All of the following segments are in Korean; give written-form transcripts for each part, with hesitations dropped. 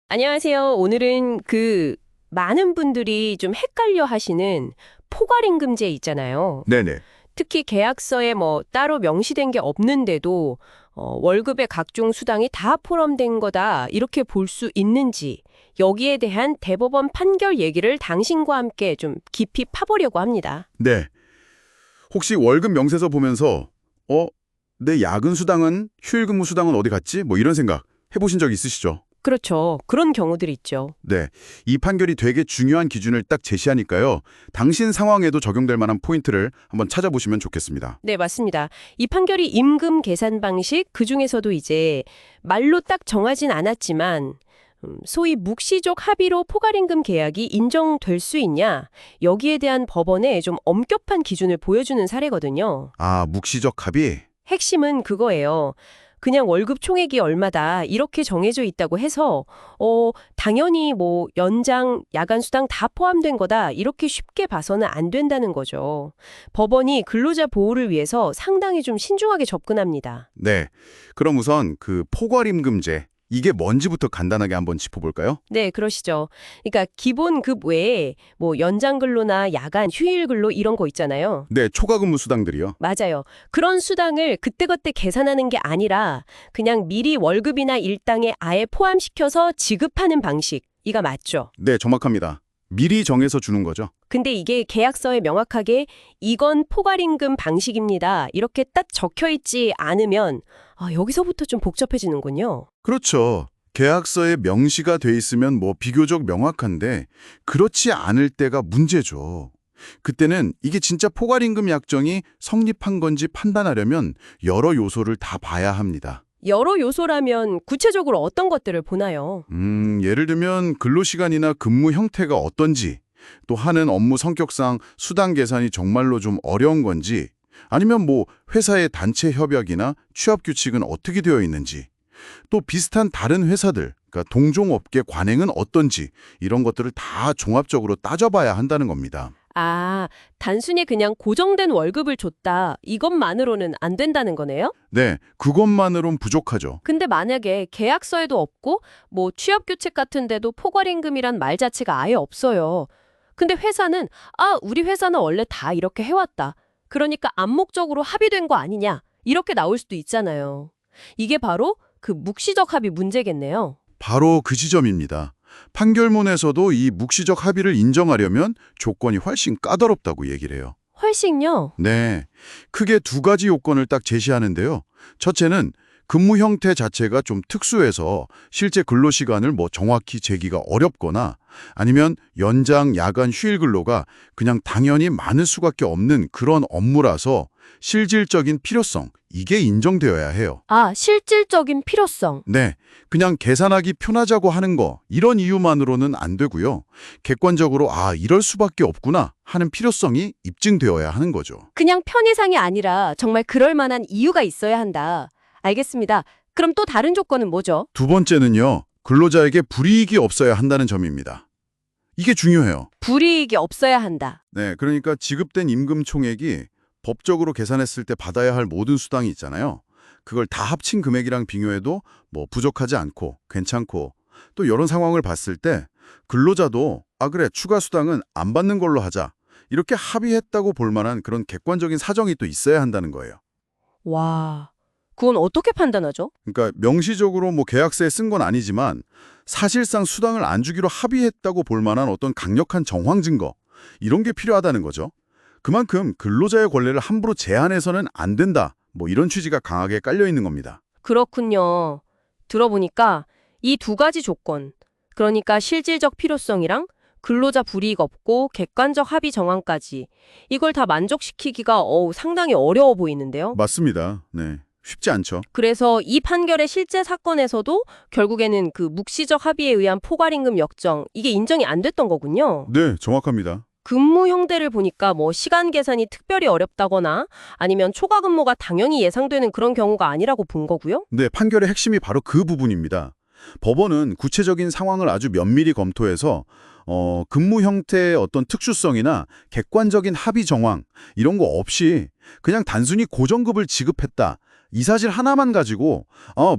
안녕하세요. 오늘은 많은 분들이 좀 헷갈려 하시는 포괄임금제 있잖아요. 네네. 특히 계약서에 뭐 따로 명시된 게 없는데도 월급의 각종 수당이 다 포함된 거다 이렇게 볼 수 있는지 여기에 대한 대법원 판결 얘기를 당신과 함께 좀 깊이 파보려고 합니다. 네. 혹시 월급 명세서 보면서 내 야근 수당은 휴일 근무 수당은 어디 갔지? 뭐 이런 생각 해보신 적 있으시죠? 그렇죠. 그런 경우들 있죠. 네. 이 판결이 되게 중요한 기준을 딱 제시하니까요. 당신 상황에도 적용될 만한 포인트를 한번 찾아보시면 좋겠습니다. 네, 맞습니다. 이 판결이 임금 계산 방식, 그중에서도 이제 말로 딱 정하진 않았지만 소위 묵시적 합의로 포괄임금 계약이 인정될 수 있냐, 여기에 대한 법원의 좀 엄격한 기준을 보여주는 사례거든요. 아, 묵시적 합의? 핵심은 그거예요. 그냥 월급 총액이 얼마다 이렇게 정해져 있다고 해서 당연히 뭐 연장, 야간 수당 다 포함된 거다 이렇게 쉽게 봐서는 안 된다는 거죠. 법원이 근로자 보호를 위해서 상당히 좀 신중하게 접근합니다. 네. 그럼 우선 그 포괄임금제, 이게 뭔지부터 간단하게 한번 짚어볼까요? 네, 그러시죠. 그러니까 기본급 외에 뭐 연장 근로나 야간, 휴일 근로 이런 거 있잖아요. 네, 초과 근무 수당들이요. 맞아요. 그런 수당을 그때그때 계산하는 게 아니라 그냥 미리 월급이나 일당에 아예 포함시켜서 지급하는 방식. 이가 맞죠. 네, 정확합니다. 미리 정해서 주는 거죠. 근데 이게 계약서에 명확하게 이건 포괄임금 방식입니다. 이렇게 딱 적혀 있지 않으면 여기서부터 좀 복잡해지는군요. 그렇죠. 계약서에 명시가 돼 있으면 뭐 비교적 명확한데 그렇지 않을 때가 문제죠. 그때는 이게 진짜 포괄임금 약정이 성립한 건지 판단하려면 여러 요소를 다 봐야 합니다. 여러 요소라면 구체적으로 어떤 것들을 보나요? 예를 들면 근로시간이나 근무 형태가 어떤지, 또 하는 업무 성격상 수당 계산이 정말로 좀 어려운 건지, 아니면 뭐 회사의 단체 협약이나 취업 규칙은 어떻게 되어 있는지, 또 비슷한 다른 회사들, 그러니까 동종업계 관행은 어떤지 이런 것들을 다 종합적으로 따져봐야 한다는 겁니다. 아, 단순히 그냥 고정된 월급을 줬다. 이것만으로는 안 된다는 거네요? 네, 그것만으론 부족하죠. 근데 만약에 계약서에도 없고 뭐 취업규칙 같은 데도 포괄임금이란 말 자체가 아예 없어요. 근데 회사는 우리 회사는 원래 다 이렇게 해왔다. 그러니까 암묵적으로 합의된 거 아니냐. 이렇게 나올 수도 있잖아요. 이게 바로 그 묵시적 합의 문제겠네요. 바로 그 지점입니다. 판결문에서도 이 묵시적 합의를 인정하려면 조건이 훨씬 까다롭다고 얘기를 해요. 훨씬요? 네, 크게 두 가지 요건을 딱 제시하는데요. 첫째는 근무 형태 자체가 좀 특수해서 실제 근로시간을 뭐 정확히 재기가 어렵거나 아니면 연장, 야간, 휴일 근로가 그냥 당연히 많을 수밖에 없는 그런 업무라서 실질적인 필요성, 이게 인정되어야 해요. 실질적인 필요성. 네, 그냥 계산하기 편하자고 하는 거 이런 이유만으로는 안 되고요. 객관적으로 이럴 수밖에 없구나 하는 필요성이 입증되어야 하는 거죠. 그냥 편의상이 아니라 정말 그럴 만한 이유가 있어야 한다. 알겠습니다. 그럼 또 다른 조건은 뭐죠? 두 번째는요. 근로자에게 불이익이 없어야 한다는 점입니다. 이게 중요해요. 불이익이 없어야 한다. 네, 그러니까 지급된 임금 총액이 법적으로 계산했을 때 받아야 할 모든 수당이 있잖아요. 그걸 다 합친 금액이랑 비교해도 뭐 부족하지 않고 괜찮고 또 이런 상황을 봤을 때 근로자도 그래 추가 수당은 안 받는 걸로 하자 이렇게 합의했다고 볼 만한 그런 객관적인 사정이 또 있어야 한다는 거예요. 와, 그건 어떻게 판단하죠? 그러니까 명시적으로 뭐 계약서에 쓴 건 아니지만 사실상 수당을 안 주기로 합의했다고 볼 만한 어떤 강력한 정황 증거 이런 게 필요하다는 거죠. 그만큼 근로자의 권리를 함부로 제한해서는 안 된다. 뭐 이런 취지가 강하게 깔려 있는 겁니다. 그렇군요. 들어보니까 이 두 가지 조건, 그러니까 실질적 필요성이랑 근로자 불이익 없고 객관적 합의 정황까지 이걸 다 만족시키기가 상당히 어려워 보이는데요. 맞습니다. 네. 쉽지 않죠. 그래서 이 판결의 실제 사건에서도 결국에는 그 묵시적 합의에 의한 포괄임금 역정, 이게 인정이 안 됐던 거군요. 네, 정확합니다. 근무 형태를 보니까 뭐 시간 계산이 특별히 어렵다거나 아니면 초과 근무가 당연히 예상되는 그런 경우가 아니라고 본 거고요. 네, 판결의 핵심이 바로 그 부분입니다. 법원은 구체적인 상황을 아주 면밀히 검토해서 근무 형태의 어떤 특수성이나 객관적인 합의 정황 이런 거 없이 그냥 단순히 고정급을 지급했다. 이 사실 하나만 가지고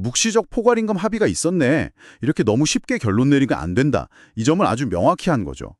묵시적 포괄임금 합의가 있었네. 이렇게 너무 쉽게 결론 내리면 안 된다. 이 점을 아주 명확히 한 거죠.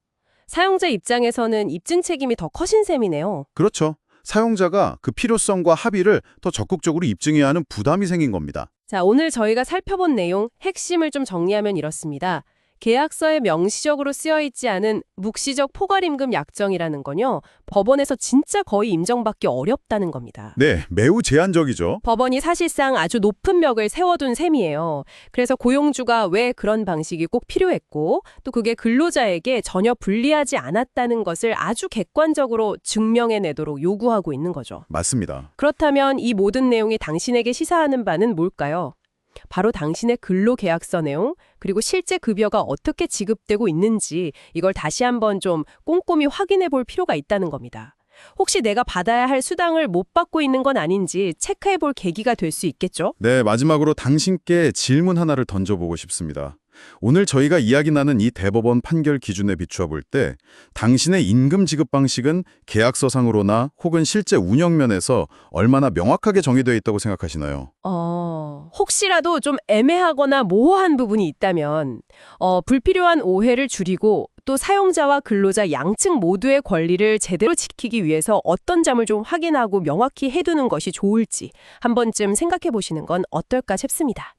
사용자 입장에서는 입증 책임이 더 커진 셈이네요. 그렇죠. 사용자가 그 필요성과 합의를 더 적극적으로 입증해야 하는 부담이 생긴 겁니다. 자, 오늘 저희가 살펴본 내용, 핵심을 좀 정리하면 이렇습니다. 계약서에 명시적으로 쓰여 있지 않은 묵시적 포괄임금 약정이라는 건요, 법원에서 진짜 거의 인정받기 어렵다는 겁니다. 네, 매우 제한적이죠. 법원이 사실상 아주 높은 벽을 세워둔 셈이에요. 그래서 고용주가 왜 그런 방식이 꼭 필요했고, 또 그게 근로자에게 전혀 불리하지 않았다는 것을 아주 객관적으로 증명해내도록 요구하고 있는 거죠. 맞습니다. 그렇다면 이 모든 내용이 당신에게 시사하는 바는 뭘까요? 바로 당신의 근로계약서 내용, 그리고 실제 급여가 어떻게 지급되고 있는지 이걸 다시 한번 좀 꼼꼼히 확인해 볼 필요가 있다는 겁니다. 혹시 내가 받아야 할 수당을 못 받고 있는 건 아닌지 체크해 볼 계기가 될 수 있겠죠? 네, 마지막으로 당신께 질문 하나를 던져보고 싶습니다. 오늘 저희가 이야기 나눈 이 대법원 판결 기준에 비추어 볼 때 당신의 임금 지급 방식은 계약서상으로나 혹은 실제 운영면에서 얼마나 명확하게 정의되어 있다고 생각하시나요? 혹시라도 좀 애매하거나 모호한 부분이 있다면 불필요한 오해를 줄이고 또 사용자와 근로자 양측 모두의 권리를 제대로 지키기 위해서 어떤 점을 좀 확인하고 명확히 해두는 것이 좋을지 한 번쯤 생각해 보시는 건 어떨까 싶습니다.